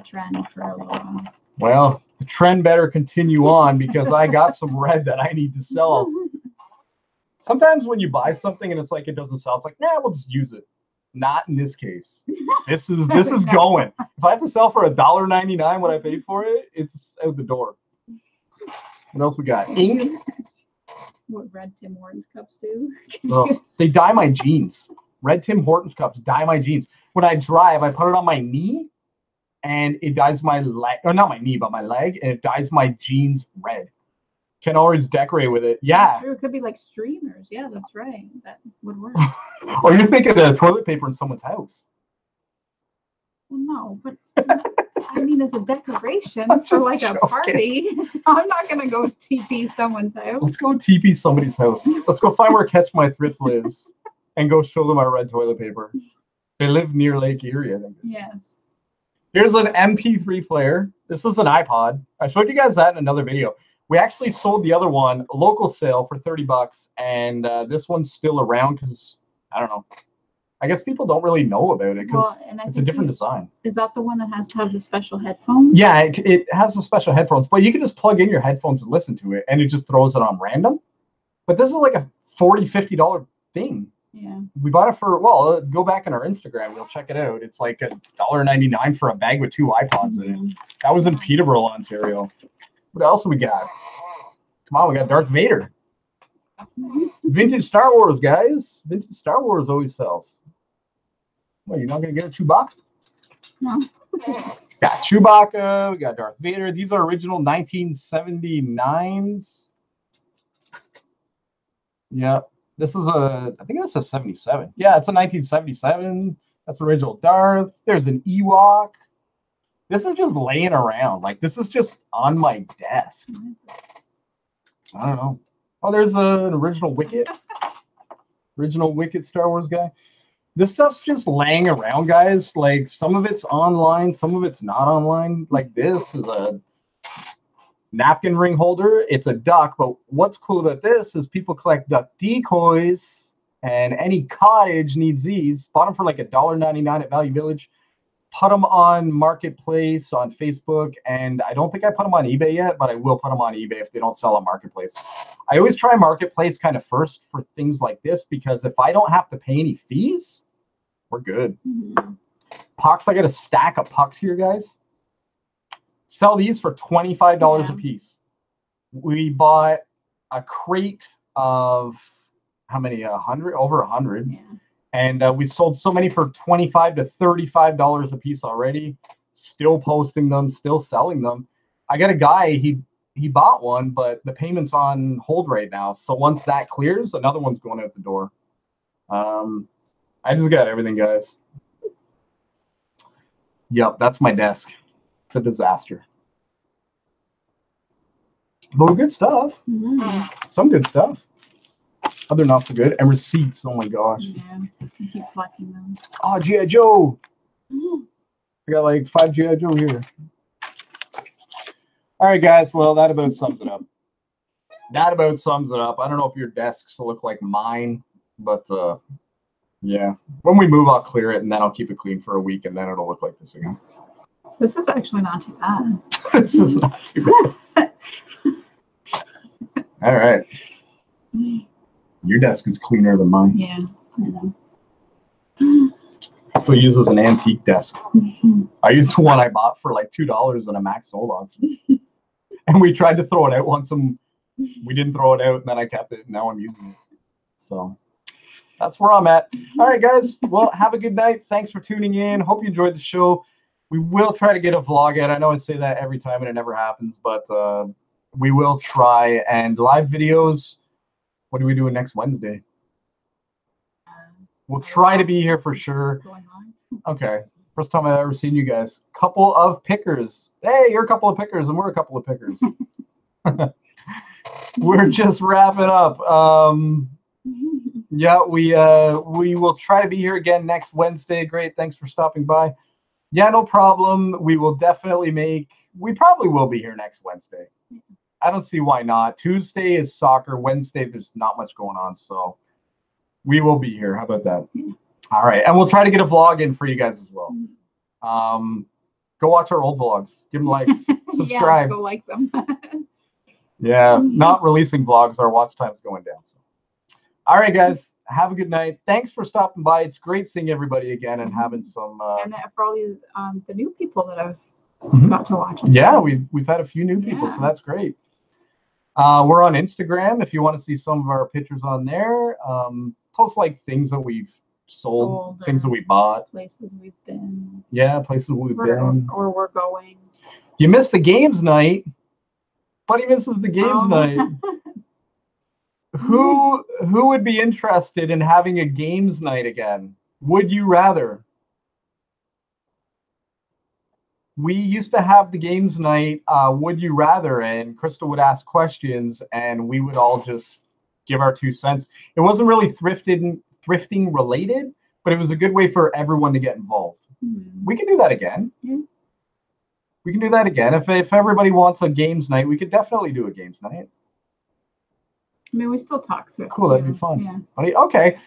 Speaker 2: trend for a little while.
Speaker 1: Well, the trend better continue on because I got some red that I need to sell. Sometimes when you buy something and it's like it doesn't sell, it's like, nah, we'll just use it. Not in this case. This is going. If I have to sell for $1.99 what I paid for it, it's out the door. What else we got? Ink.
Speaker 2: What red Tim Hortons cups do?
Speaker 1: Oh, they dye my jeans. Red Tim Hortons cups dye my jeans. When I drive, I put it on my knee, and it dyes my leg, or not my knee, but my leg, and it dyes my jeans red. Can always decorate with it. Yeah.
Speaker 2: Sure, it could be like streamers. Yeah, that's right. That would work.
Speaker 1: Or you're thinking of toilet paper in someone's house.
Speaker 2: Well, no, but I mean, as a decoration for like a party, I'm not going to go TP someone's house.
Speaker 1: Let's go TP somebody's house. Let's go find where Catch My Thrift lives and go show them our red toilet paper. They live near Lake Erie, I think.
Speaker 2: Yes.
Speaker 1: Here's an MP3 player. This is an iPod. I showed you guys that in another video. We actually sold the other one, a local sale, for $30, and this one's still around because, I don't know. I guess people don't really know about it because it's a different design.
Speaker 2: Is that the one that has to have the special headphones?
Speaker 1: Yeah, it has the special headphones, but you can just plug in your headphones and listen to it, and it just throws it on random. But this is like a $40, $50 thing.
Speaker 2: Yeah.
Speaker 1: We bought it for, well, go back on our Instagram. You'll check it out. It's like $1.99 for a bag with 2 iPods in it. That was in Peterborough, Ontario. What else do we got? Come on, we got Darth Vader. Vintage Star Wars, guys. Vintage Star Wars always sells. Well, you're not going to get a Chewbacca?
Speaker 2: No.
Speaker 1: Got Chewbacca. We got Darth Vader. These are original 1979s. Yep. This is I think that's a 77. Yeah, it's a 1977. That's original Darth. There's an Ewok. This is just laying around. Like, this is just on my desk. I don't know. Oh, there's an original Wicket. Original Wicket Star Wars guy. This stuff's just laying around, guys. Like, some of it's online, some of it's not online. Like, this is a napkin ring holder. It's a duck, but what's cool about this is people collect duck decoys, and any cottage needs these. Bought them for like $1.99 at Value Village. Put them on Marketplace on Facebook, and I don't think I put them on eBay yet, but I will put them on eBay if they don't sell on Marketplace. I always try Marketplace kind of first for things like this, because if I don't have to pay any fees, we're good. Pucks, I got a stack of pucks here, guys. Sell these for $25 a piece. We bought a crate of how many? 100? Over 100. Yeah. And we sold so many for $25 to $35 a piece already. Still posting them, still selling them. I got a guy, he bought one, but the payment's on hold right now. So once that clears, another one's going out the door. I just got everything, guys. Yep, that's my desk. It's a disaster. But good stuff. Some good stuff. Other not so good. And receipts. Oh my gosh.
Speaker 2: Yeah, I keep collecting them.
Speaker 1: Oh, G.I. Joe. I got like 5 G.I. Joe here. All right, guys. Well, that about sums it up. I don't know if your desks will look like mine, but yeah. When we move, I'll clear it, and then I'll keep it clean for a week, and then it'll look like this again.
Speaker 2: This is actually not too bad.
Speaker 1: This is not too bad. All right. Your desk is cleaner than mine.
Speaker 2: Yeah, I know.
Speaker 1: Still uses an antique desk. I used one I bought for like $2 in a Max sold auction. And we tried to throw it out once, and we didn't throw it out, and then I kept it, and now I'm using it. So that's where I'm at. All right, guys. Well, have a good night. Thanks for tuning in. Hope you enjoyed the show. We will try to get a vlog out. I know I say that every time and it never happens, but we will try. And live videos, what are we doing next Wednesday? We'll try to be here for sure. Okay. First time I've ever seen you guys. Couple of pickers. Hey, you're a couple of pickers and we're a couple of pickers. We're just wrapping up. Yeah, we will try to be here again next Wednesday. Great. Thanks for stopping by. Yeah, no problem. We probably will be here next Wednesday. I don't see why not. Tuesday is soccer. Wednesday, there's not much going on. So we will be here. How about that? All right. And we'll try to get a vlog in for you guys as well. Go watch our old vlogs. Give them likes. Subscribe.
Speaker 2: Yeah, go like them.
Speaker 1: Yeah, not releasing vlogs. Our watch time's going down. So. All right, guys. Have a good night. Thanks for stopping by. It's great seeing everybody again and having some.
Speaker 2: And for all you, the new people that I've got to watch.
Speaker 1: Yeah, we've had a few new people, so that's great. We're on Instagram if you want to see some of our pictures on there. Post like things that we've sold things that we bought.
Speaker 2: Places we've been.
Speaker 1: Yeah, places we've been.
Speaker 2: Or we're going.
Speaker 1: You missed the games night. Buddy misses the games night. Who would be interested in having a games night again? Would you rather? We used to have the games night, would you rather, and Crystal would ask questions and we would all just give our 2 cents. It wasn't really thrifting related, but it was a good way for everyone to get involved. We can do that again. We can do that again. If everybody wants a games night, we could definitely do a games night.
Speaker 2: I mean, we still talk thrift.
Speaker 1: Cool, that'd be fun. Yeah. Okay.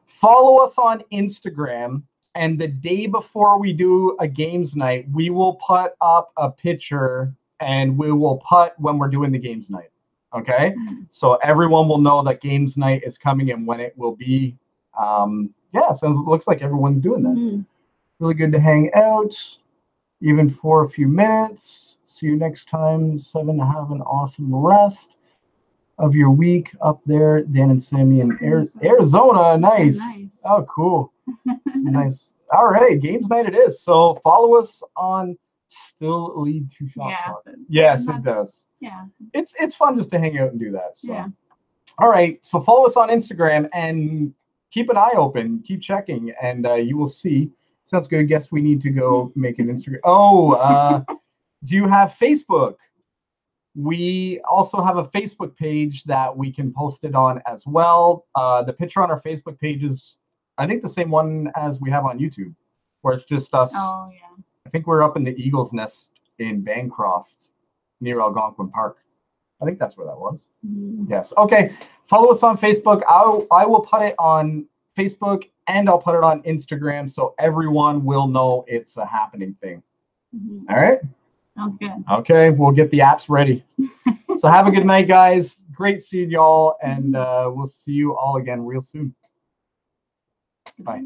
Speaker 1: Follow us on Instagram, and the day before we do a games night, we will put up a picture and we will put when we're doing the games night. Okay? So everyone will know that games night is coming and when it will be. Yeah, looks like everyone's doing that. Really good to hang out, even for a few minutes. See you next time. 7, have an awesome rest of your week up there, Dan and Sammy in Arizona. Nice. Oh, cool. Nice. All right, games night it is. So follow us on Still Lead to Shop Talk. Yes, it does.
Speaker 2: Yeah.
Speaker 1: It's fun just to hang out and do that. So. Yeah. All right, so follow us on Instagram and keep an eye open. Keep checking, and you will see. Sounds good. Guess we need to go make an Instagram. Oh, do you have Facebook? We also have a Facebook page that we can post it on as well. The picture on our Facebook page is, I think, the same one as we have on YouTube, where it's just us.
Speaker 2: Oh, yeah.
Speaker 1: I think we're up in the Eagle's Nest in Bancroft near Algonquin Park. I think that's where that was. Yes. Okay. Follow us on Facebook. I will put it on Facebook and I'll put it on Instagram so everyone will know it's a happening thing. All right?
Speaker 2: Sounds good.
Speaker 1: Okay, we'll get the apps ready. So have a good night, guys. Great seeing y'all, and we'll see you all again real soon. Bye.